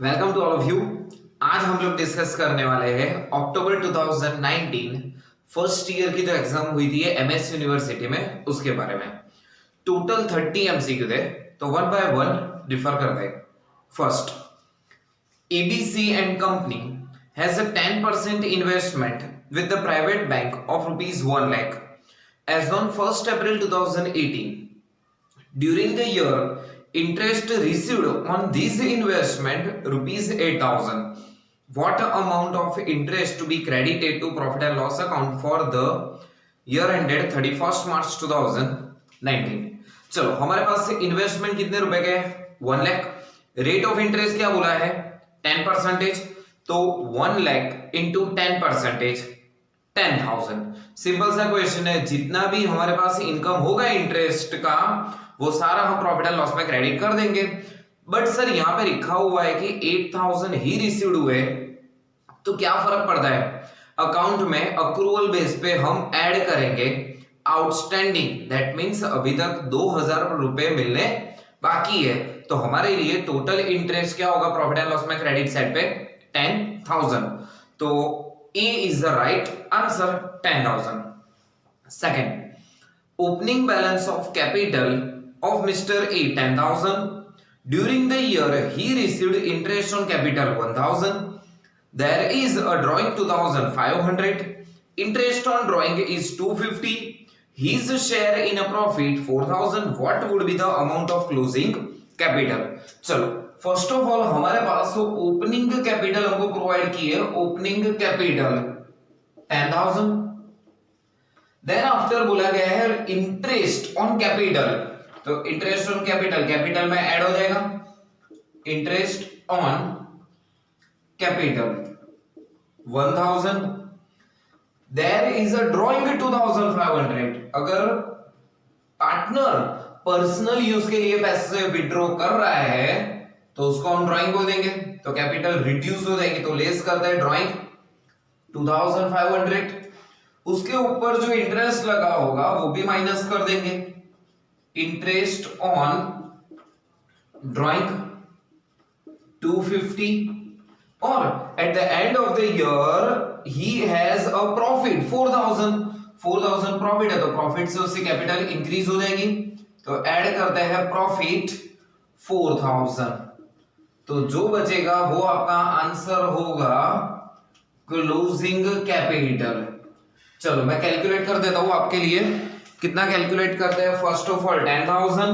Welcome to all of you. आज हम लोग डिस्कस करने वाले हैं अक्टूबर 2019 फर्स्ट ईयर की जो एग्जाम हुई थी एमएस यूनिवर्सिटी में उसके बारे में। टोटल 30 एमसीक्यू थे, तो वन बाय वन डिफर करते हैं। First, ABC and company has a 10% investment with the private bank of ₹1 lakh as on 1st April 2018. During the year, interest received on this investment ₹8,000. What amount of interest to be credited to profit and loss account for the year ended 31st March 2019? चलो, हमारे पास से investment कितने रुपए के है? 1 lakh. Rate of interest क्या बोला है? 10%। तो 1 लाख इंटू 10%, 10,000। सिंपल सा क्वेश्चन है, जितना भी हमारे पास इनकम होगा इंटरेस्ट का वो सारा हम प्रॉफिट एंड लॉस में क्रेडिट कर देंगे। बट सर यहाँ पे लिखा हुआ है कि 8,000 ही रिसीव्ड हुए, तो क्या फर्क पड़ता है? अकाउंट में अक्रूवल बेस पे हम ऐड करेंगे आउटस्टैंडिंग, दैट मींस अभी तक 2,000 रुपए मिलने बाकी है। तो हमारे लिए टोटल इंटरेस्ट क्या होगा प्रॉफिट एंड लॉस में क्रेडिट साइड पे? 10,000। तो A is the right answer, 10,000. Second, opening balance of capital of Mr. A 10,000. During the year, he received interest on capital 1,000. There is a drawing 2,500. Interest on drawing is 250. His share in a profit 4,000. What would be the amount of closing capital? चलो, first of all हमारे पास opening capital हमको provide की है, opening capital 10,000। Then after बोला गया है interest on capital, तो interest on capital capital में ऐड हो जाएगा interest on capital 1,000। There is a drawing 2,500। अगर पार्टनर पर्सनल यूज के लिए पैसे विड्रॉ कर रहा है तो उसको हम ड्राइंग बोल देंगे, तो कैपिटल रिड्यूस हो जाएगी, तो लेस करते हैं ड्राइंग 2,500। उसके ऊपर जो इंटरेस्ट लगा होगा वो भी माइनस कर देंगे, इंटरेस्ट ऑन ड्राइंग 250। और at the end of the year he has a profit 4,000 profit है, तो प्रॉफिट से उससे कैपिटल इंक्रीज हो जाएगी, तो ऐड करते हैं प्रॉफिट 4,000। तो जो बचेगा वो आपका आंसर होगा क्लोजिंग कैपिटल। चलो मैं कैलकुलेट कर देता हूं आपके लिए। कितना कैलकुलेट करते हैं? First of all 10,000,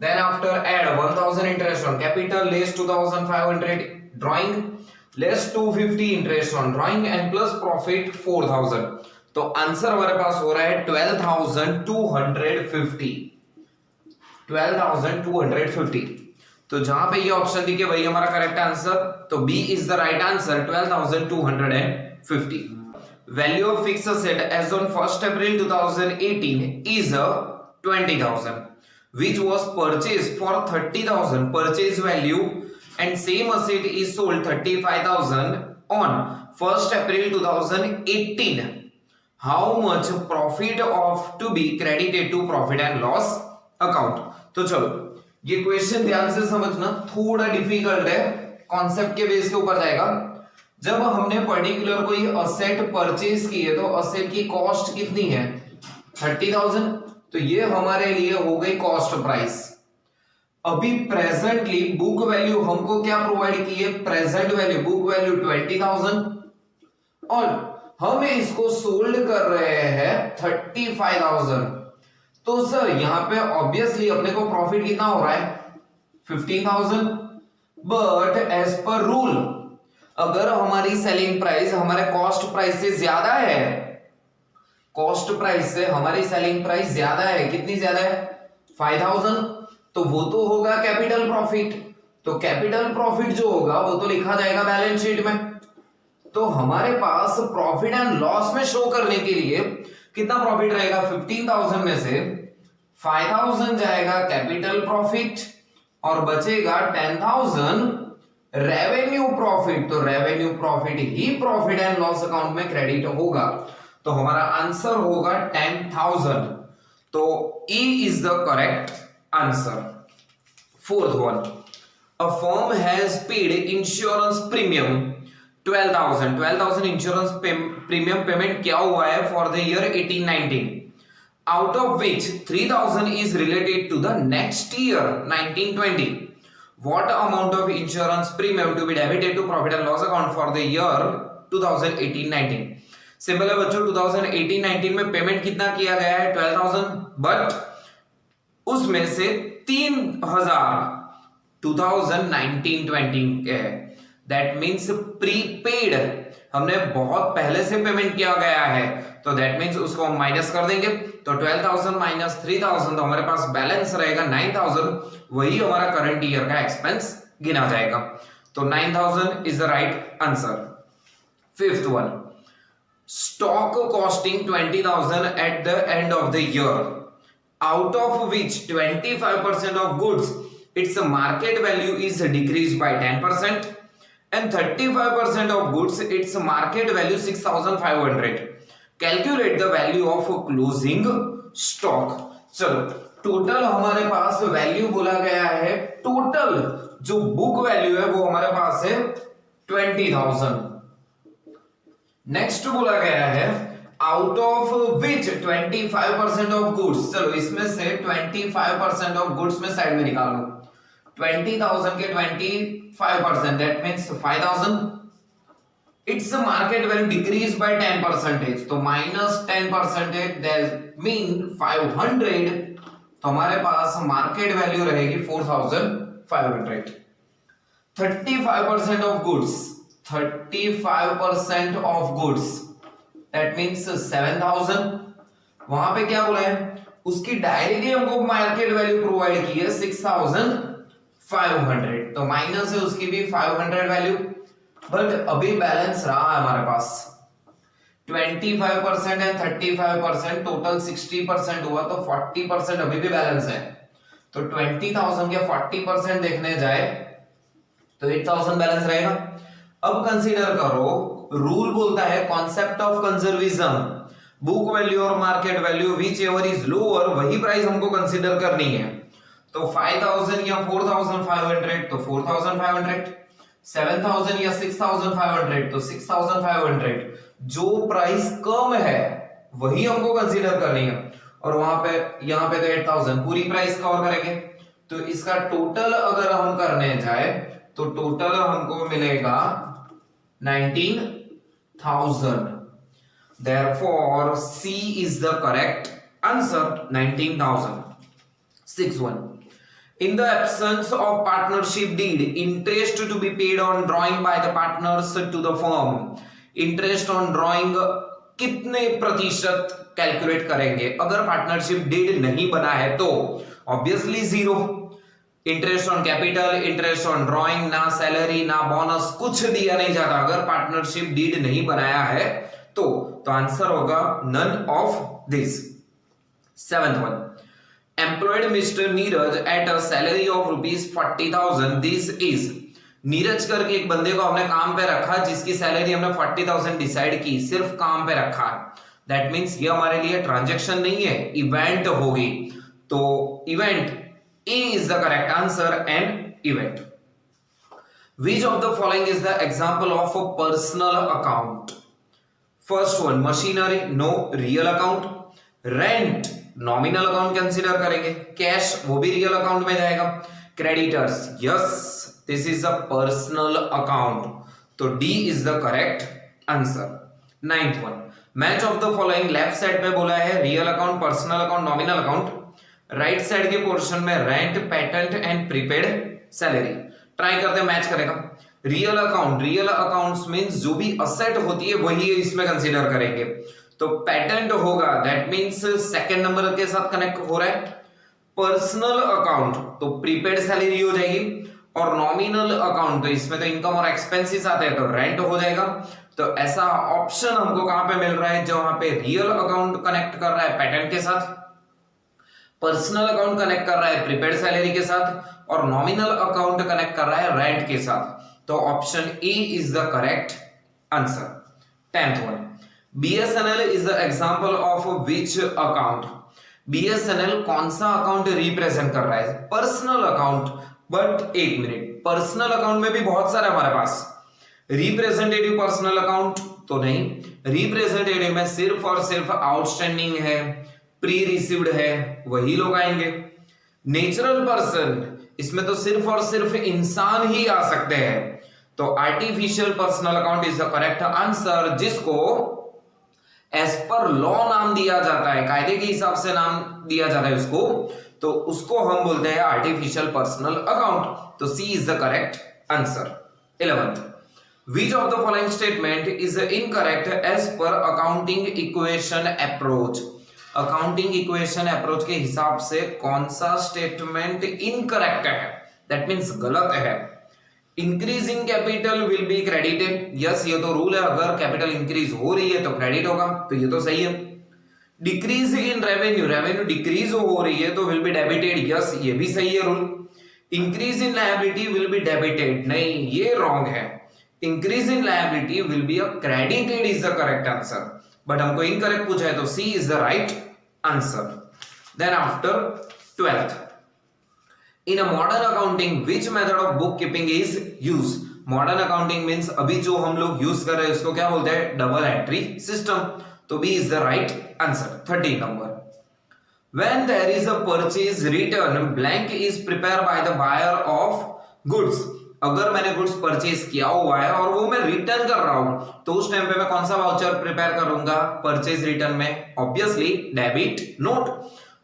then after add 1,000 interest on capital, less 2,500 drawing, less 250 interest on drawing and plus profit 4,000। तो आंसर हमारे पास हो रहा है 12,250। 12,250। तो जहां पे ये ऑप्शन दिखे वही हमारा करेक्ट आंसर, तो B is the right answer, 12,250। Value of fixed asset as on 1st April 2018 इज 20,000 which was purchased for 30,000 purchase value and same asset is sold 35,000 on 1st April 2018. How much profit of to be credited to profit and loss account? तो चलो ये question ध्यान से समझना, थोड़ा difficult है, concept के बेस के ऊपर जाएगा। जब हमने पर्टिकुलर कोई असेट परचेज की है तो असेट की कॉस्ट कितनी है? 30,000। तो ये हमारे लिए हो गई कॉस्ट प्राइस। अभी प्रेजेंटली बुक वैल्यू हमको क्या प्रोवाइड की है? प्रेजेंट वैल्यू, बुक वैल्यू 20,000 और हम इसको सोल्ड कर रहे हैं 35,000। तो सर यहाँ पे ऑब्वियसली अपने को प्रॉफिट कितना हो रहा है? 15,000। बट एज पर रूल अगर हमारी सेलिंग प्राइस हमारे कॉस्ट प्राइस से ज्यादा है, कॉस्ट प्राइस से हमारी सेलिंग प्राइस ज्यादा है, कितनी ज्यादा है? 5,000, तो वो तो होगा कैपिटल प्रॉफिट। तो कैपिटल प्रॉफिट जो होगा वो तो लिखा जाएगा बैलेंस शीट में। तो हमारे पास प्रॉफिट एंड लॉस में शो करने के लिए कितना प्रॉफिट रहेगा? 15,000 में से 5,000 जाएगा कैपिटल प्रॉफिट और बचेगा 10,000 रेवेन्यू प्रॉफिट। तो revenue profit he profit and loss account में क्रेडिट होगा, तो हमारा आंसर होगा 10,000। तो E is the correct answer. Fourth one, a firm has paid insurance premium 12,000 insurance premium payment क्या हुआ है for the year 18-19, out of which 3,000 is related to the next year 19-20. What amount of insurance premium to be debited to profit and loss account for the year 2018-19? Simple है बच्चों, 2018-19 में payment कितना किया गया है 12,000, बट उसमें से 3,000 2019-20 के है। दैट मीन्स प्रीपेड, हमने बहुत पहले से पेमेंट किया गया है, तो दैट मीन्स उसको हम माइनस कर देंगे। तो 12,000 माइनस 3,000, तो हमारे पास बैलेंस रहेगा 9,000, वही हमारा करंट ईयर का एक्सपेंस गिना जाएगा। तो 9,000 is the right answer. Fifth one, stock costing 20,000 at the end of the year, out of which 25% of goods its market value is decreased by 10% and 35% of goods its market value 6,500. Calculate the value of closing stock. चलो total हमारे पास value बोला गया है, total जो book value है वो हमारे पास है 20,000। नेक्स्ट बोला गया है out of which 25% of goods, चलो इसमें से 25% ऑफ गुड्स में साइड में निकाल लो, 20,000 के 25%, that means 5,000, its market value decrease by 10%, तो माइनस 10%, दैट मीन 500, तो हमारे पास मार्केट वैल्यू रहेगी 4,500। 35% of goods, 35% of goods That means 7,000, वहां पे क्या बोला है, उसकी डायरेक्टली हमको मार्केट वैल्यू प्रोवाइड की है 6,500, तो माइनस है उसकी भी 500 वैल्यू, बट अभी बैलेंस रहा है हमारे पास 25% एंड 35%, टोटल 60% हुआ, तो 40% अभी भी बैलेंस है। तो 20,000 के 40% देखने जाए तो 8,000 बैलेंस रहेगा। अब कंसीडर करो, रूल बोलता है कॉन्सेप्ट ऑफ कंजर्विज्म, बुक वैल्यू और market value which ever is lower वही प्राइस हमको कंसीडर करनी है। तो 5,000 या 4,500 तो 4,500, 7,000 या 6,500 तो 6,500, जो प्राइस कम है वही हमको कंसीडर करनी है, और वहां पे यहाँ पे तो 8,000 पूरी प्राइस कवर करेंगे। तो इसका टोटल अगर हम करने जाए तो टोटल हमको मिलेगा 19,000. Therefore, C is the correct answer, 19,000. Sixth one. In the absence of partnership deed, interest to be paid on drawing by the partners to the firm. Interest on drawing कितने प्रतिशत calculate करेंगे? अगर partnership deed नहीं बना है तो obviously 0। Interest on capital, interest on drawing, ना salary ना बोनस, कुछ दिया नहीं जाता अगर पार्टनरशिप डीड नहीं बनाया है तो आंसर होगा none of this. Seventh one, employed mister Neeraj at a salary of ₹40,000, this is, Neeraj करके एक बंदे को हमने काम पे रखा जिसकी सैलरी हमने 40,000 डिसाइड की, सिर्फ काम पे रखा, दैट मींस ये हमारे लिए ट्रांजैक्शन नहीं है, इवेंट होगी, तो event A is the correct answer, and event. Which of the following is the example of a personal account? First one, machinery, no. Real account. Rent, nominal account consider करेंगे. Cash, वो भी real account में जाएगा. Creditors, yes, this is a personal account. तो D is the correct answer. Ninth one, match of the following, left side पे बोला है real account, personal account, nominal account. Right side के portion में rent, patent and prepaid salary. Try करते हैं match करेगा। Real account, real accounts means जो भी असेट होती है वही इसमें कंसीडर करेंगे, तो पेटेंट होगा, दैट मींस सेकंड नंबर के साथ कनेक्ट हो रहा है। पर्सनल अकाउंट तो प्रीपेड सैलरी हो जाएगी, और नॉमिनल अकाउंट तो इसमें तो इनकम और एक्सपेंसेस आते हैं तो रेंट हो जाएगा। तो ऐसा ऑप्शन हमको कहां पे मिल रहा है, जहां पे रियल अकाउंट कनेक्ट कर रहा है पेटेंट के साथ, पर्सनल अकाउंट कनेक्ट कर रहा है प्रीपेड सैलरी के साथ, और नॉमिनल अकाउंट कनेक्ट कर रहा है रेंट के साथ, तो option A is the correct answer. 10th one, BSNL is the example of which account? BSNL कौन सा अकाउंट रिप्रेजेंट कर रहा है? पर्सनल अकाउंट, बट एक मिनट, पर्सनल अकाउंट में भी बहुत सारे हमारे पास। रिप्रेजेंटेटिव पर्सनल अकाउंट तो नहीं, रिप्रेजेंटेटिव में सिर्फ और सिर्फ आउटस्टैंडिंग है, प्री रिसीव्ड है, वही लोग आएंगे। नेचुरल पर्सन, इसमें तो सिर्फ और सिर्फ इंसान ही आ सकते हैं। तो artificial personal account is the correct answer, जिसको एज पर लॉ नाम दिया जाता है, कायदे के हिसाब से नाम दिया जाता है उसको, तो उसको हम बोलते हैं आर्टिफिशियल पर्सनल अकाउंट। तो C is the correct answer. 11th, which of the following statement is incorrect as per accounting equation approach? Accounting equation approach के हिसाब से कौन सा स्टेटमेंट इनकरेक्ट है, दैट मींस गलत है। Increasing capital will be credited, yes ये तो रूल है, अगर कैपिटल इंक्रीज हो रही है तो क्रेडिट होगा, तो ये तो सही है। Decrease in revenue, revenue decrease हो रही है तो विल बी डेबिटेड, यस ये भी सही है rule. Increase in liability will be debited, नहीं ये रॉन्ग है। Increase in liability will be credited is the correct answer, but हमको इनकरेक्ट पूछा है तो C is the right answer. Then after 12th, in a modern accounting which method of bookkeeping is used? modern accounting means अभी जो हम लोग use कर रहे हैं उसको क्या बोलते हैं, डबल एंट्री सिस्टम, तो B is the right answer. 13 number, when there is a purchase return blank is prepared by the buyer of goods, अगर मैंने गुड्स परचेज किया हुआ है और वो मैं रिटर्न कर रहा हूं तो उस टाइम पे मैं कौन सा वाउचर प्रिपेयर करूंगा परचेज रिटर्न में, ऑब्वियसली डेबिट नोट,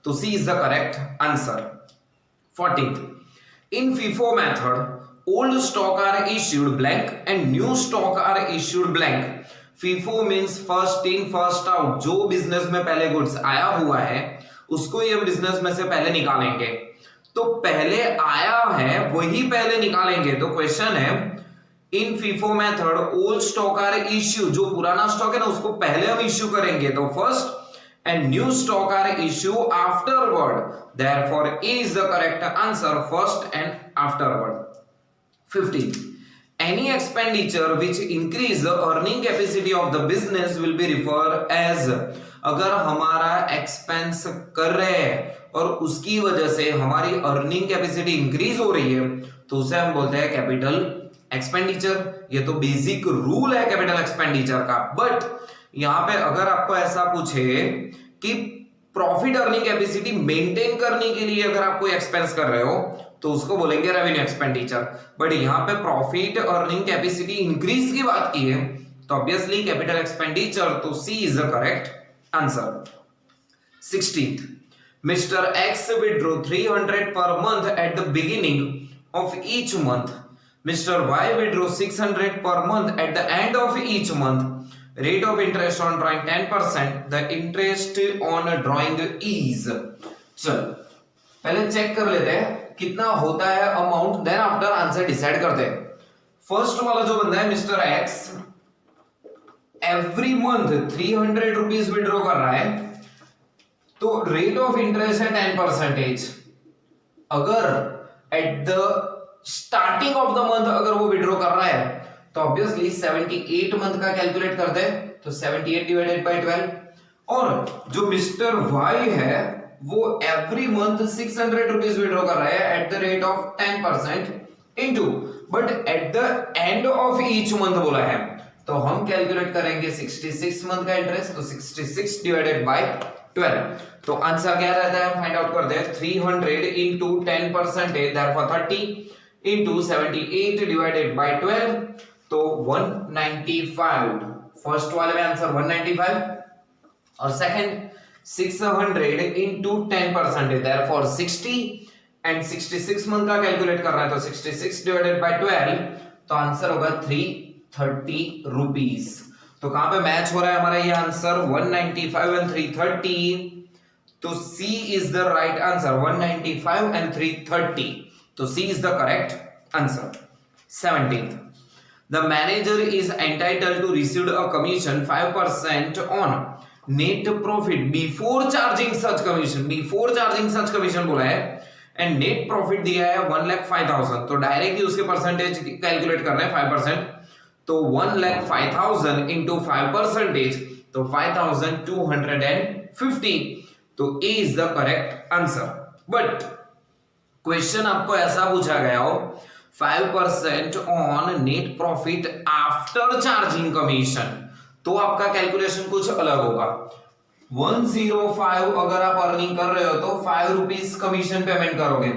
तो C is the correct answer. 14th, in FIFO method old stock are issued blank and new stock are issued blank. FIFO means first in first out, जो business में पहले goods आया हुआ है उसको ही हम business में से पहले निकालेंगे, तो पहले आया है वही पहले निकालेंगे। तो क्वेश्चन है in FIFO method old stock are issue, जो पुराना स्टॉक है ना उसको पहले हम इश्यू करेंगे, तो first and new stock are issue afterward, therefore A is the correct answer, first and afterward. 15, any expenditure which increase the earning capacity of the business will be referred as, अगर हमारा expense कर रहे हैं और उसकी वजह से हमारी अर्निंग कैपेसिटी इंक्रीज हो रही है तो उसे हम बोलते हैं कैपिटल एक्सपेंडिचर। ये तो बेसिक रूल है कैपिटल एक्सपेंडिचर का, बट यहां पे अगर आपको ऐसा पूछे कि प्रॉफिट अर्निंग कैपेसिटी मेंटेन करने के लिए अगर आप कोई एक्सपेंस कर रहे हो तो उसको बोलेंगे रेवेन्यू एक्सपेंडिचर, बट यहां पे प्रॉफिट अर्निंग कैपेसिटी इंक्रीज की बात की है तो ऑब्वियसली कैपिटल एक्सपेंडिचर, तो C is the correct answer. 16th, Mr. X withdraw 300 per month at the beginning of each month. Mr. Y withdraw 600 per month at the end of each month. Rate of interest on drawing 10%. The interest on drawing is, चल पहले check कर लेते हैं कितना होता है amount, then after answer decide करते हैं। फर्स्ट वाला जो बंदा है mister X, every month 300 rupees withdraw कर रहा है, तो रेट ऑफ इंटरेस्ट है 10%। अगर at the starting of the month अगर वो विड्रॉ कर रहा है तो ऑब्वियसली 78 मंथ का कैलकुलेट करते हैं, तो 78 डिवाइडेड बाय 12, और जो मिस्टर वाई है वो एवरी मंथ 600 रुपीज विड्रॉ कर रहा है eight the rate of 10% into, but at the end of each month बोला है, तो हम कैलकुलेट करेंगे 66 मंथ का इंटरेस्ट, तो 66 डिवाइडेड बाय 12, तो आंसर क्या रहता है फाइंड आउट करते हैं। 300 into 10% therefore 30 into 78 divided by 12, तो 195। फर्स्ट वाले में आंसर 195 और second 600 into 10% therefore 60 and 66 month का कैलकुलेट करना है, तो 66 डिवाइडेड बाय 12, तो आंसर होगा 330 रुपीस। तो कहां पे मैच हो रहा है हमारा ये आंसर 195 एंड 330, तो C is the right answer 195 and 330, तो C is the correct answer. 17th, the manager is entitled to receive a commission 5% on net profit before charging such commission, before charging such commission बोला है, and net profit दिया है 1,05,000, तो directly उसके percentage calculate कर रहे हैं 5%, तो 1,05,000 इंटू 5%, तो 5,250, तो A is the correct answer. But question आपको ऐसा पूछा गया हो 5% on net profit after charging commission, तो आपका कैलकुलेशन कुछ अलग होगा। 105 अगर आप अर्निंग कर रहे हो तो 5 रुपीज कमीशन पेमेंट करोगे,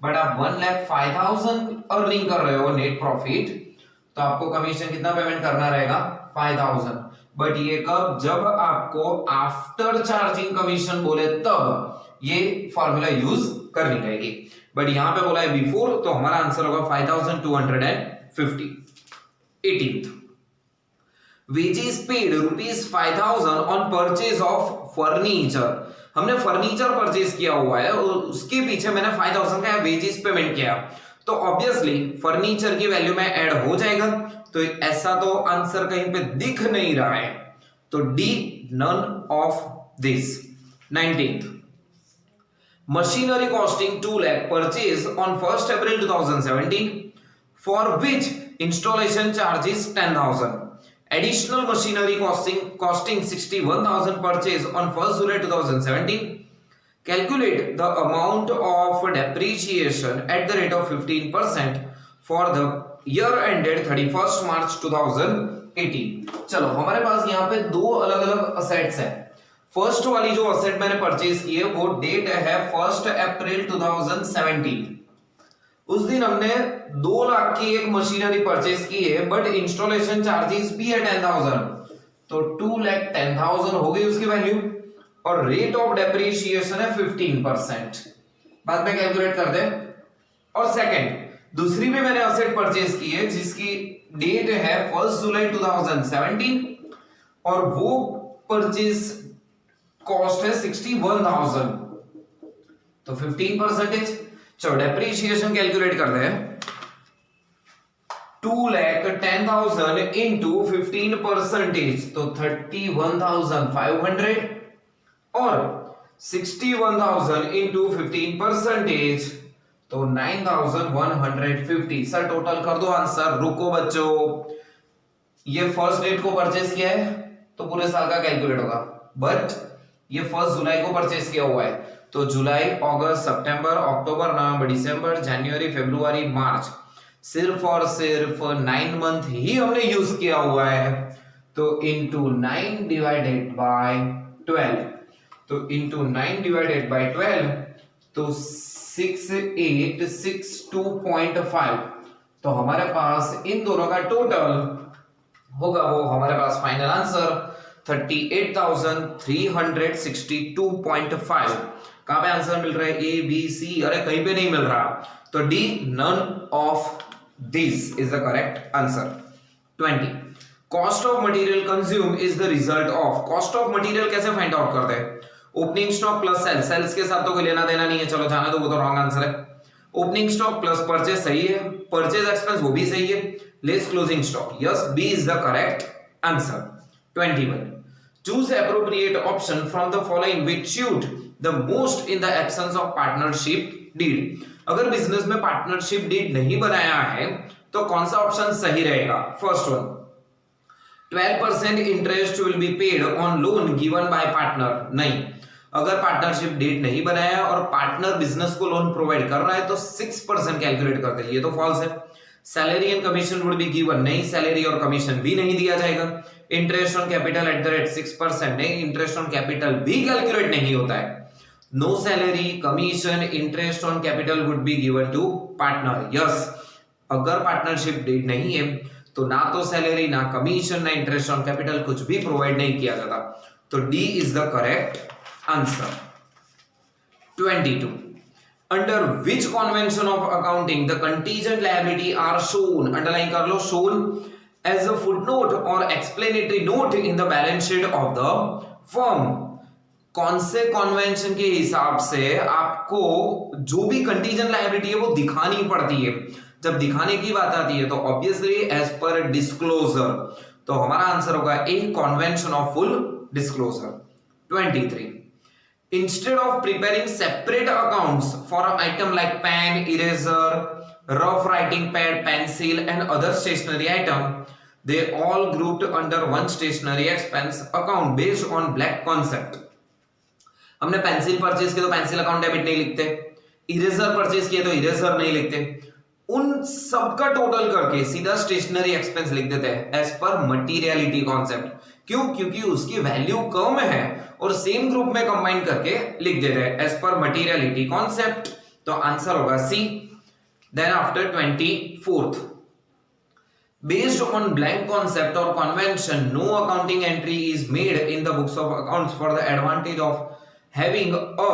बट आप 1,05,000 अर्निंग कर रहे हो नेट प्रॉफिट, तो आपको कमीशन कितना पेमेंट करना रहेगा? 5,000। बट ये कब? जब आपको आफ्टर चार्जिंग कमीशन बोले तब ये फॉर्मूला यूज करनी रहेगी, बट यहां पे बोला है बिफोर, तो हमारा आंसर होगा 5,250। 18th, wages paid ₹5,000 on purchase of furniture. हमने फर्नीचर परचेज किया हुआ है और उसके पीछे मैंने 5,000 का वेजेस पेमेंट किया, तो ऑब्वियसली फर्नीचर की वैल्यू में ऐड हो जाएगा, तो ऐसा तो आंसर कहीं पे दिख नहीं रहा है, तो D, none of this. 19th, machinery costing 2 lakh purchase on 1 April 2017 for which installation charges 10,000। Additional machinery costing 61,000 purchase on 1st July 2017. Calculate the amount of depreciation at the rate of 15% for the year ended 31st March 2018. चलो हमारे पास यहाँ पे दो अलग अलग assets हैं। First वाली जो असेट मैंने परचेज की है वो डेट है 1 April 2017। उस दिन हमने 2 लाख की एक मशीनरी परचेज की है, बट इंस्टॉलेशन चार्जेस भी है 10,000, तो 2,10,000 हो गई उसकी वैल्यू, और रेट ऑफ डेप्रिसिएशन है 15%। बाद में कैलकुलेट कर दे। और सेकंड, दूसरी भी मैंने असेट परचेज की है जिसकी डेट है 1 जुलाई 2017 और वो परचेज कॉस्ट है 61,000, तो 15%। चलो डेप्रिसिएशन कैलकुलेट कर रहे हैं। 2,10,000 इंटू 15%, तो 31,500, और 61,000 इंटू 15%, तो 9,150। सर टोटल कर दो आंसर। रुको बच्चों, ये फर्स्ट डेट को परचेस किया है तो पूरे साल का कैलकुलेट होगा, बट ये 1 जुलाई को परचेस किया हुआ है, तो जुलाई, अगस्त, सितंबर, अक्टूबर, नवंबर, दिसंबर, जनवरी, फरवरी, मार्च, सिर्फ और सिर्फ 9 मंथ ही हमने यूज किया हुआ है, तो इंटू 9 डिवाइडेड बाय 12, तो इंटू 9 डिवाइडेड बाय 12, तो 6862.5, तो हमारे पास इन दोनों का टोटल होगा, वो हमारे पास फाइनल आंसर 38,362.5। कहां पे आंसर मिल रहा है? ए, बी, सी, अरे कहीं पे नहीं मिल रहा, तो D, none of this is the correct answer. 20, cost of material consume is the result of. Cost of material कैसे फाइंड आउट करते हैं? Opening stock plus sales, sales के साथ तो कोई लेना देना नहीं है, चलो जाने दो, वो तो रॉन्ग आंसर है। ओपनिंग स्टॉक प्लस परचेज सही है, परचेज एक्सपेंस वो भी सही है, less closing stock, yes, B is the correct answer. 21, choose appropriate option from the following which suit the most in the absence of partnership deed। अगर business में partnership deed नहीं बनाया है तो कौन सा ऑप्शन सही रहेगा? First one, 12% interest will be paid on loan given by partner. नहीं, अगर पार्टनरशिप डीड नहीं बनाया और पार्टनर बिजनेस को लोन प्रोवाइड कर रहा है तो 6% कैलकुलेट करते हैं, ये तो फॉल्स है। Salary and commission would be given, नहीं, सैलरी और कमीशन भी नहीं दिया जाएगा। Interest on capital at the rate 6%, नहीं, इंटरेस्ट ऑन कैपिटल भी कैलकुलेट नहीं होता है। No salary, commission, interest on capital would be given to partner, yes. अगर पार्टनरशिप डीड नहीं है तो ना तो सैलरी, ना कमीशन, ना इंटरेस्ट ऑन कैपिटल, कुछ भी प्रोवाइड नहीं किया जाता, तो D is the correct answer. 22, under which convention of accounting the contingent liability are shown, underline कर लो, shown as a footnote or explanatory note in the balance sheet of the firm। कौन से convention के हिसाब से आपको जो भी contingent liability है वो दिखानी पड़ती है? जब दिखाने की बात आती है तो ऑब्वियसली एज पर डिस्क्लोजर, तो हमारा आंसर होगा A, convention of full disclosure. 23, instead of preparing separate accounts for an item like pen, eraser, rough writing pad, pencil and other stationery item, they all grouped under one stationery expense account based on black concept। हमने pencil purchase किया तो pencil account debit नहीं लिखते, eraser purchase किया तो eraser नहीं लिखते, उन सबका टोटल करके सीधा स्टेशनरी एक्सपेंस लिख देते हैं एज पर मटीरियलिटी कॉन्सेप्ट। क्यों? क्योंकि उसकी वैल्यू कम है और सेम ग्रुप में कंबाइन करके लिख देते हैं एज पर मटीरियलिटी कॉन्सेप्ट। तो आंसर होगा C. Then after 24th, based on blank concept or convention, no accounting entry is made in the books of accounts for the advantage of having a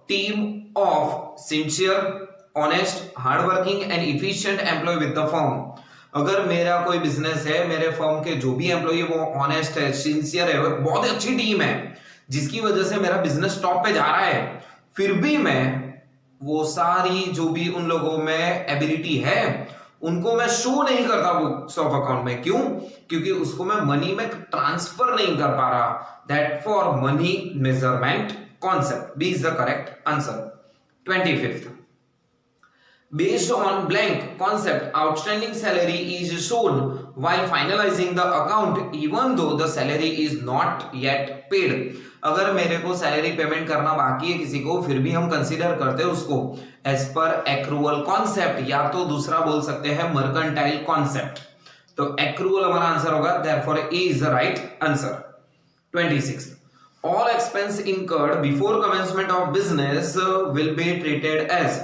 team of sincere, honest, hardworking and efficient employee with the firm। अगर मेरा कोई business है, मेरे firm के जो भी employ वो honest है, सिंसियर है, बहुत अच्छी टीम है जिसकी वजह से मेरा बिजनेस टॉप पे जा रहा है, फिर भी मैं वो सारी जो भी उन लोगों में एबिलिटी है उनको मैं शो नहीं करता बुक्स ऑफ अकाउंट में। क्यों? क्योंकि उसको मैं मनी में ट्रांसफर नहीं कर पा रहा। That for money measurement concept. B is the correct answer. 25th, based on blank concept, outstanding salary is shown while finalizing the account even though the salary is not yet paid। अगर मेरे को salary payment करना बाकी है किसी को, फिर भी हम कंसीडर करते हैं उसको एज पर एक्रूअल कॉन्सेप्ट, या तो दूसरा बोल सकते हैं मर्केंटाइल कॉन्सेप्ट। तो एक्रूअल हमारा आंसर होगा, therefore A is the right answer. 26, all expense incurred before commencement of business will be treated as।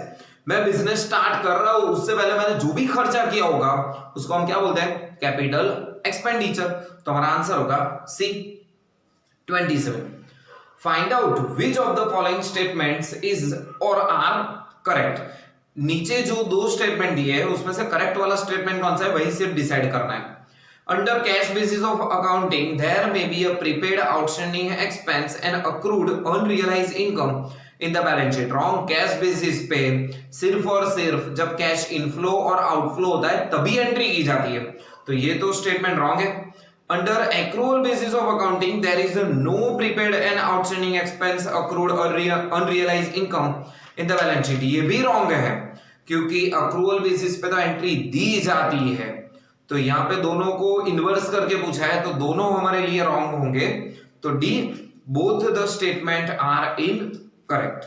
मैं बिजनेस स्टार्ट कर रहा हूं उससे पहले मैंने जो भी खर्चा किया होगा उसको हम क्या बोलते हैं? Capital expenditure. तो हमारा आंसर होगा सी। 27, find out which of the following statements is और आर करेक्ट। नीचे जो दो स्टेटमेंट दिए हैं उसमें से करेक्ट वाला स्टेटमेंट कौन सा है वही सिर्फ डिसाइड करना है। Under cash basis of accounting, there may be a prepaid outstanding expense and accrued unrealized income in the balance sheet। Wrong। Cash basis पे सिर्फ और सिर्फ जब कैश इनफ्लो और आउटफ्लो होता है तभी एंट्री की जाती है, तो ये तो स्टेटमेंट रॉन्ग है। Under accrual basis of accounting, there is no prepaid and outstanding expense, accrued or unrealized income in the balance sheet। ये भी रॉन्ग है क्योंकि accrual basis पे तो एंट्री दी जाती है। तो यहाँ पे दोनों को इन्वर्स करके पूछा है तो दोनों हमारे लिए रॉन्ग होंगे। तो D, both the statement are incorrect.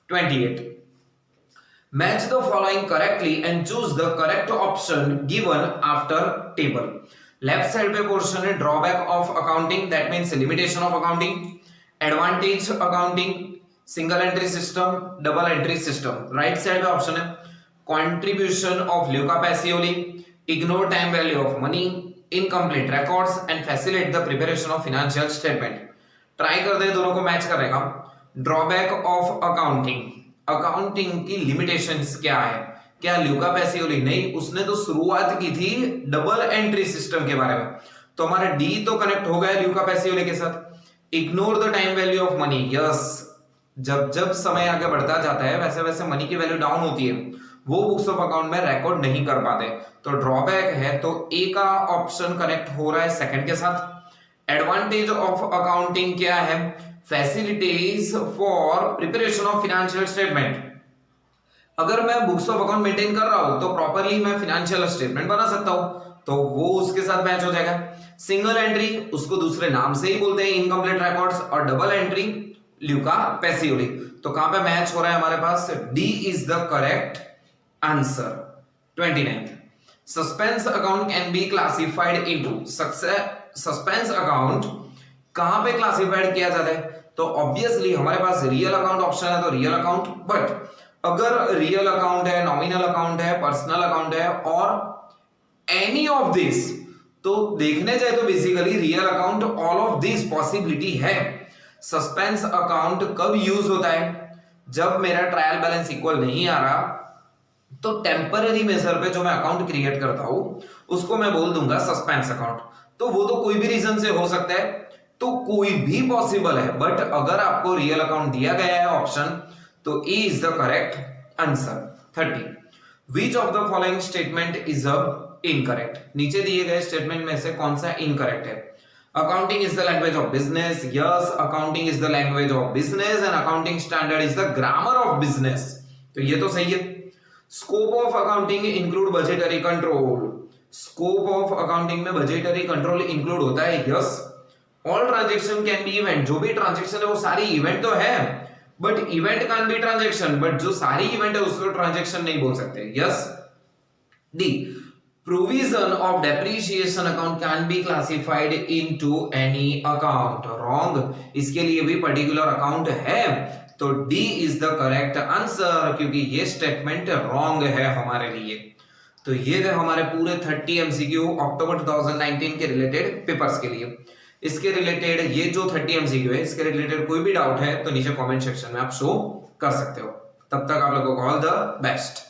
28, match the following correctly and choose the correct option given after table. Left side पे पोर्शन है drawback of accounting, that means limitation of accounting, advantage accounting, single entry system, double entry system. Right side पे option है contribution of Luca Pacioli, ignore time value of money, incomplete records and facilitate the preparation of financial statement। Try कर दे दोनों को match करेगा। Drawback of accounting, accounting की limitations क्या है? क्या ल्यूका पैसियोली? नहीं, उसने तो शुरुआत की थी डबल एंट्री सिस्टम के बारे में, तो हमारा डी तो कनेक्ट हो गया ल्यूका पैसियोली के साथ। Ignore the time value of money, yes, जब जब समय आगे बढ़ता जाता है वैसे वैसे मनी की वैल्यू डाउन होती है, वो बुक्स ऑफ अकाउंट में रिकॉर्ड नहीं कर पाते, तो ड्रॉबैक है। तो ए का ऑप्शन कनेक्ट हो रहा है सेकंड के साथ। एडवांटेज ऑफ अकाउंटिंग क्या है? Facilities for preparation of financial statement. अगर मैं बुक्स ऑफ अकाउंट मेंटेन कर रहा हूं तो प्रॉपर्ली मैं फाइनेंशियल स्टेटमेंट बना सकता हूं, तो वो उसके साथ मैच हो जाएगा। सिंगल एंट्री उसको दूसरे नाम से ही बोलते हैं इनकम्प्लीट रिकॉर्ड्स, और डबल एंट्री ल्यूका पैसियोली। तो कहां पे मैच हो रहा है हमारे पास? D is the correct answer. 29th, suspense account can be classified into. Suspense account कहां पे क्लासिफाइड किया जाता है? तो ऑब्वियसली हमारे पास रियल अकाउंट ऑप्शन है, तो रियल अकाउंट। बट अगर रियल अकाउंट है, नॉमिनल अकाउंट है, पर्सनल अकाउंट है और एनी ऑफ दिस, तो देखने जाए तो basically real account all of this possibility है। सस्पेंस अकाउंट कब यूज होता है? जब मेरा ट्रायल बैलेंस इक्वल नहीं आ रहा, तो टेम्पररी मेजर पे जो मैं अकाउंट क्रिएट करता हूं उसको मैं बोल दूंगा सस्पेंस अकाउंट। तो वो तो कोई भी रीजन से हो सकता है, तो कोई भी पॉसिबल है। बट अगर आपको रियल अकाउंट दिया गया है ऑप्शन, तो A is the correct answer. 30, which of the following statement is incorrect. नीचे दिए गए स्टेटमेंट में से कौन सा इनकरेक्ट है? Accounting is the language of business, yes, accounting is the language of business and accounting standard is the grammar of business. तो ये तो सही है। Scope of accounting include budgetary control. Scope of accounting में budgetary control include होता है, yes. All transaction can be event. जो भी ट्रांजैक्शन है वो सारी इवेंट तो है, but event can be transaction, but जो सारी इवेंट है उसको ट्रांजैक्शन नहीं बोल सकते, yes. D provision of depreciation account can be classified into any account. Wrong. इसके लिए भी पर्टिकुलर अकाउंट है, तो D is the correct answer, क्योंकि ये स्टेटमेंट रॉन्ग है हमारे लिए। तो ये थे हमारे पूरे 30 एमसीक्यू अक्टूबर 2019 के रिलेटेड पेपर्स के लिए। इसके रिलेटेड ये जो 30 एमसीक्यू है, इसके रिलेटेड कोई भी डाउट है तो नीचे कमेंट सेक्शन में आप शो कर सकते हो। तब तक आप लोगों को ऑल द बेस्ट।